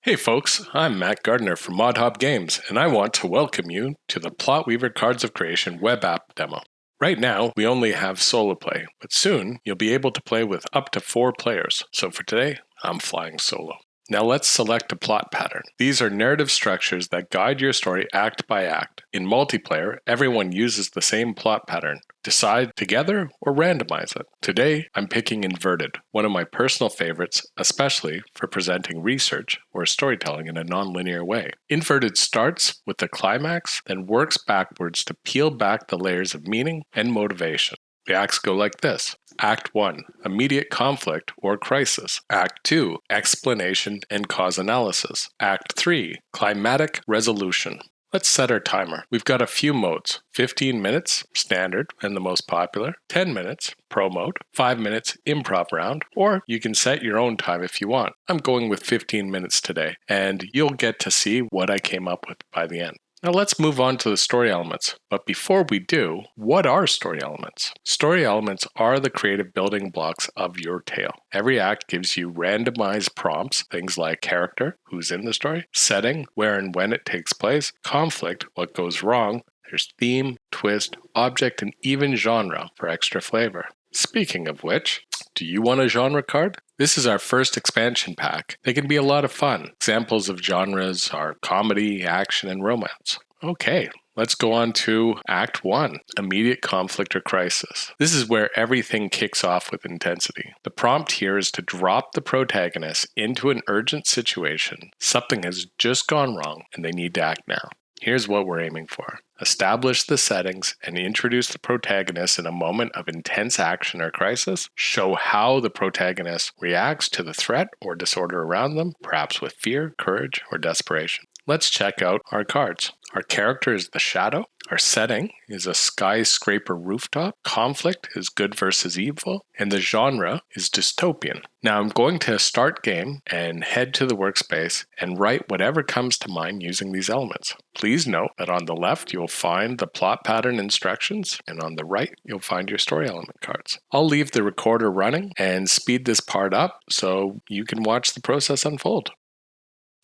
Hey folks, I'm Matt Gardner from Mod Hob Games, and I want to welcome you to the PlotWeaver Cards of Creation web app demo. Right now, we only have solo play, but soon you'll be able to play with up to 4 players. So for today, I'm flying solo. Now let's select a plot pattern. These are narrative structures that guide your story act by act. In multiplayer, everyone uses the same plot pattern. Decide together or randomize it. Today, I'm picking inverted, one of my personal favorites, especially for presenting research or storytelling in a non-linear way. Inverted starts with the climax, then works backwards to peel back the layers of meaning and motivation. The acts go like this. Act 1, immediate conflict or crisis. Act 2, explanation and cause analysis. Act 3, climatic resolution. Let's set our timer. We've got a few modes. 15 minutes, standard and the most popular. 10 minutes, pro mode. 5 minutes, improv round. Or you can set your own time if you want. I'm going with 15 minutes today, and you'll get to see what I came up with by the end. Now let's move on to the story elements. But before we do, what are story elements? Story elements are the creative building blocks of your tale. Every act gives you randomized prompts, things like character, who's in the story, setting, where and when it takes place, conflict, what goes wrong, there's theme, twist, object, and even genre for extra flavor. Speaking of which, do you want a genre card? This is our first expansion pack. They can be a lot of fun. Examples of genres are comedy, action, and romance. Okay, let's go on to Act 1, immediate conflict or crisis. This is where everything kicks off with intensity. The prompt here is to drop the protagonist into an urgent situation. Something has just gone wrong and they need to act now. Here's what we're aiming for. Establish the settings and introduce the protagonist in a moment of intense action or crisis. Show how the protagonist reacts to the threat or disorder around them, perhaps with fear, courage, or desperation. Let's check out our cards. Our character is the shadow. Our setting is a skyscraper rooftop. Conflict is good versus evil. And the genre is dystopian. Now I'm going to start game and head to the workspace and write whatever comes to mind using these elements. Please note that on the left you'll find the plot pattern instructions, and on the right you'll find your story element cards. I'll leave the recorder running and speed this part up so you can watch the process unfold.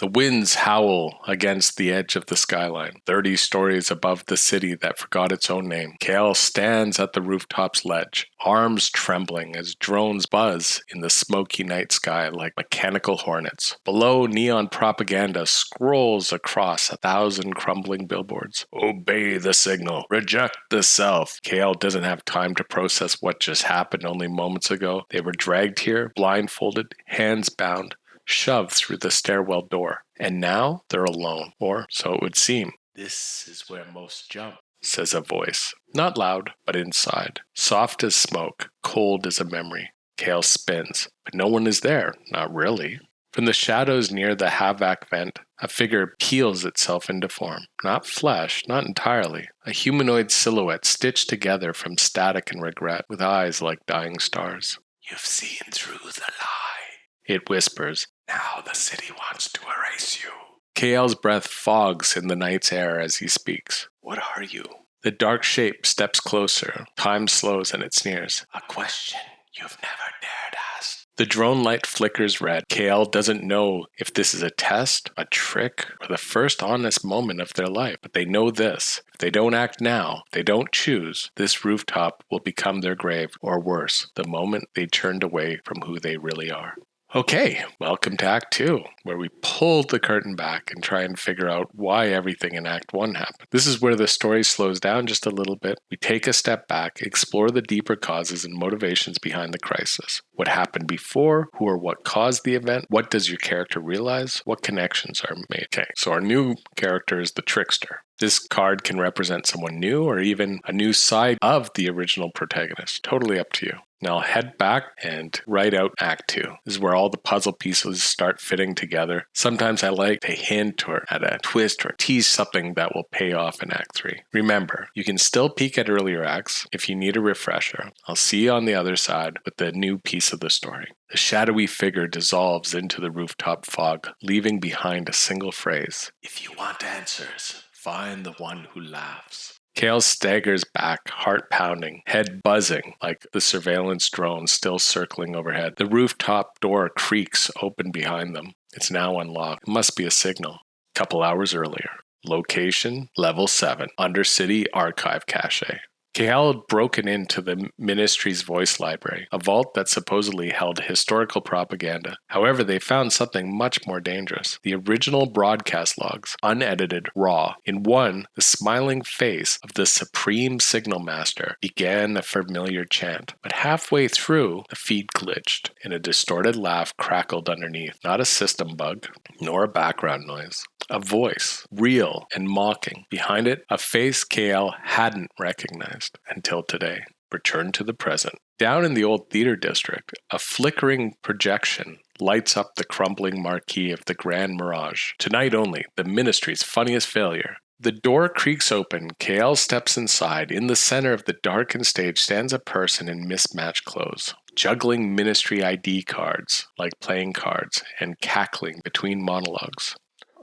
The winds howl against the edge of the skyline, 30 stories above the city that forgot its own name. Kale stands at the rooftop's ledge, arms trembling as drones buzz in the smoky night sky like mechanical hornets. Below, neon propaganda scrolls across 1,000 crumbling billboards. Obey the signal. Reject the self. Kale doesn't have time to process what just happened only moments ago. They were dragged here, blindfolded, hands bound, shoved through the stairwell door. And now they're alone, or so it would seem. This is where most jump, says a voice. Not loud, but inside. Soft as smoke, cold as a memory. Kale spins, but no one is there, not really. From the shadows near the Havoc vent, a figure peels itself into form. Not flesh, not entirely. A humanoid silhouette stitched together from static and regret, with eyes like dying stars. You've seen through the lie, it whispers. Now the city wants to erase you. Kael's breath fogs in the night's air as he speaks. What are you? The dark shape steps closer. Time slows and it sneers. A question you've never dared ask. The drone light flickers red. Kael doesn't know if this is a test, a trick, or the first honest moment of their life. But they know this. If they don't act now, if they don't choose, this rooftop will become their grave, or worse, the moment they turned away from who they really are. Okay, welcome to Act 2, where we pulled the curtain back and try and figure out why everything in Act 1 happened. This is where the story slows down just a little bit. We take a step back, explore the deeper causes and motivations behind the crisis. What happened before, who or what caused the event, what does your character realize, what connections are made. Okay, so our new character is the trickster. This card can represent someone new or even a new side of the original protagonist. Totally up to you. Now I'll head back and write out Act 2. This is where all the puzzle pieces start fitting together. Sometimes I like to hint or add a twist or tease something that will pay off in Act 3. Remember, you can still peek at earlier acts if you need a refresher. I'll see you on the other side with the new piece of the story. The shadowy figure dissolves into the rooftop fog, leaving behind a single phrase. If you want answers, find the one who laughs. Kale staggers back, heart pounding, head buzzing like the surveillance drone still circling overhead. The rooftop door creaks open behind them. It's now unlocked. It must be a signal. Couple hours earlier. Location, level 7, Undercity Archive Cache. KL had broken into the Ministry's voice library, a vault that supposedly held historical propaganda. However, they found something much more dangerous. The original broadcast logs, unedited, raw. In one, the smiling face of the Supreme Signal Master began a familiar chant. But halfway through, the feed glitched, and a distorted laugh crackled underneath. Not a system bug, nor a background noise. A voice, real and mocking. Behind it, a face KL hadn't recognized until today. Return to the present. Down in the old theater district, a flickering projection lights up the crumbling marquee of the Grand Mirage. Tonight only, the Ministry's funniest failure. The door creaks open. KL steps inside. In the center of the darkened stage stands a person in mismatched clothes, juggling Ministry ID cards like playing cards and cackling between monologues.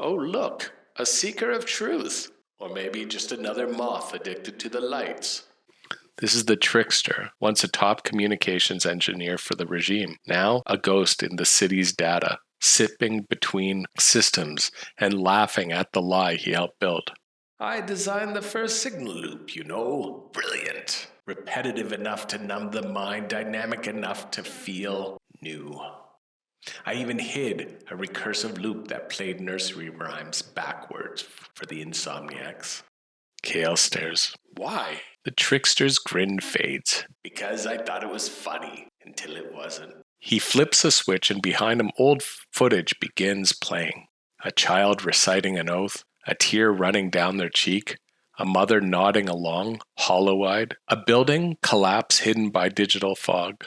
Oh, look, a seeker of truth. Or maybe just another moth addicted to the lights. This is the trickster, once a top communications engineer for the regime, now a ghost in the city's data, sipping between systems and laughing at the lie he helped build. I designed the first signal loop, you know. Brilliant. Repetitive enough to numb the mind, dynamic enough to feel new. I even hid a recursive loop that played nursery rhymes backwards for the insomniacs. KL stares. Why? The trickster's grin fades. Because I thought it was funny, until it wasn't. He flips a switch and behind him old footage begins playing. A child reciting an oath, a tear running down their cheek, a mother nodding along, hollow-eyed, a building collapse hidden by digital fog.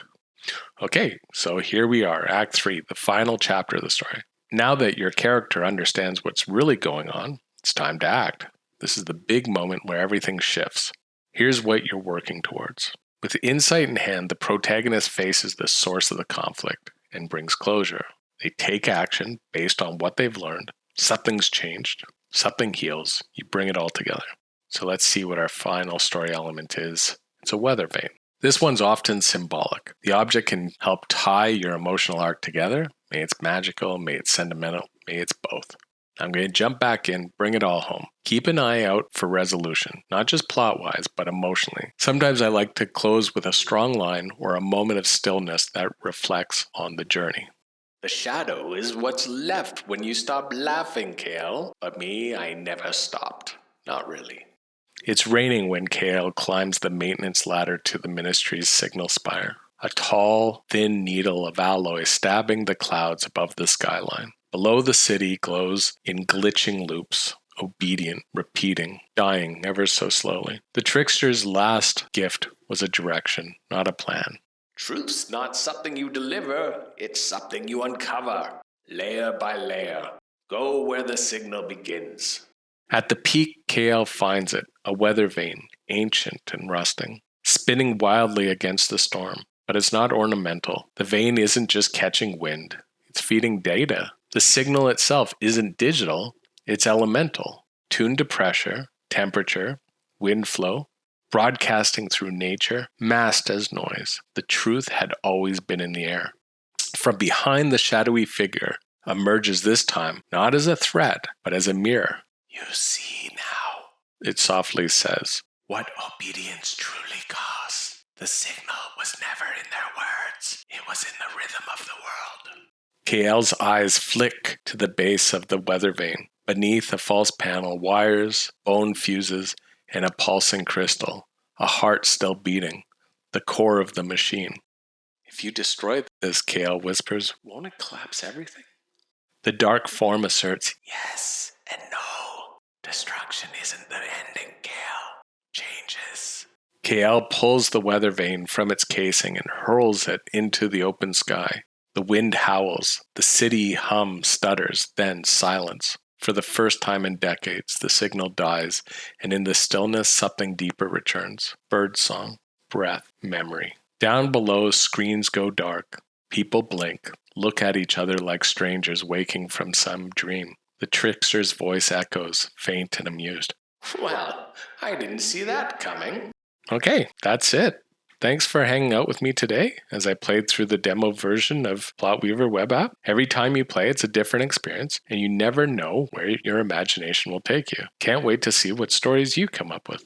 Okay, so here we are, Act 3, the final chapter of the story. Now that your character understands what's really going on, it's time to act. This is the big moment where everything shifts. Here's what you're working towards. With insight in hand, the protagonist faces the source of the conflict and brings closure. They take action based on what they've learned. Something's changed. Something heals. You bring it all together. So let's see what our final story element is. It's a weather vane. This one's often symbolic. The object can help tie your emotional arc together. May it's magical, may it's sentimental, may it's both. I'm going to jump back in, bring it all home. Keep an eye out for resolution, not just plot-wise, but emotionally. Sometimes I like to close with a strong line or a moment of stillness that reflects on the journey. The shadow is what's left when you stop laughing, Kale. But me, I never stopped. Not really. It's raining when KL climbs the maintenance ladder to the Ministry's signal spire. A tall, thin needle of alloy stabbing the clouds above the skyline. Below, the city glows in glitching loops, obedient, repeating, dying ever so slowly. The trickster's last gift was a direction, not a plan. Truth's not something you deliver, it's something you uncover, layer by layer. Go where the signal begins. At the peak, KL finds it, a weather vane, ancient and rusting, spinning wildly against the storm. But it's not ornamental. The vane isn't just catching wind, it's feeding data. The signal itself isn't digital, it's elemental, tuned to pressure, temperature, wind flow, broadcasting through nature, masked as noise. The truth had always been in the air. From behind the shadowy figure emerges this time, not as a threat, but as a mirror. You see now, it softly says, what obedience truly costs. The signal was never in their words. It was in the rhythm of the world. KL's eyes flick to the base of the weather vane. Beneath a false panel, wires, bone fuses, and a pulsing crystal. A heart still beating. The core of the machine. If you destroy this, KL whispers, won't it collapse everything? The dark form asserts, yes and no. Destruction isn't the ending, KL. Changes. KL pulls the weather vane from its casing and hurls it into the open sky. The wind howls. The city hums, stutters, then silence. For the first time in decades, the signal dies, and in the stillness, something deeper returns. Birdsong, breath, memory. Down below, screens go dark. People blink, look at each other like strangers waking from some dream. The trickster's voice echoes, faint and amused. Well, I didn't see that coming. Okay, that's it. Thanks for hanging out with me today as I played through the demo version of PlotWeaver web app. Every time you play, it's a different experience, and you never know where your imagination will take you. Can't wait to see what stories you come up with.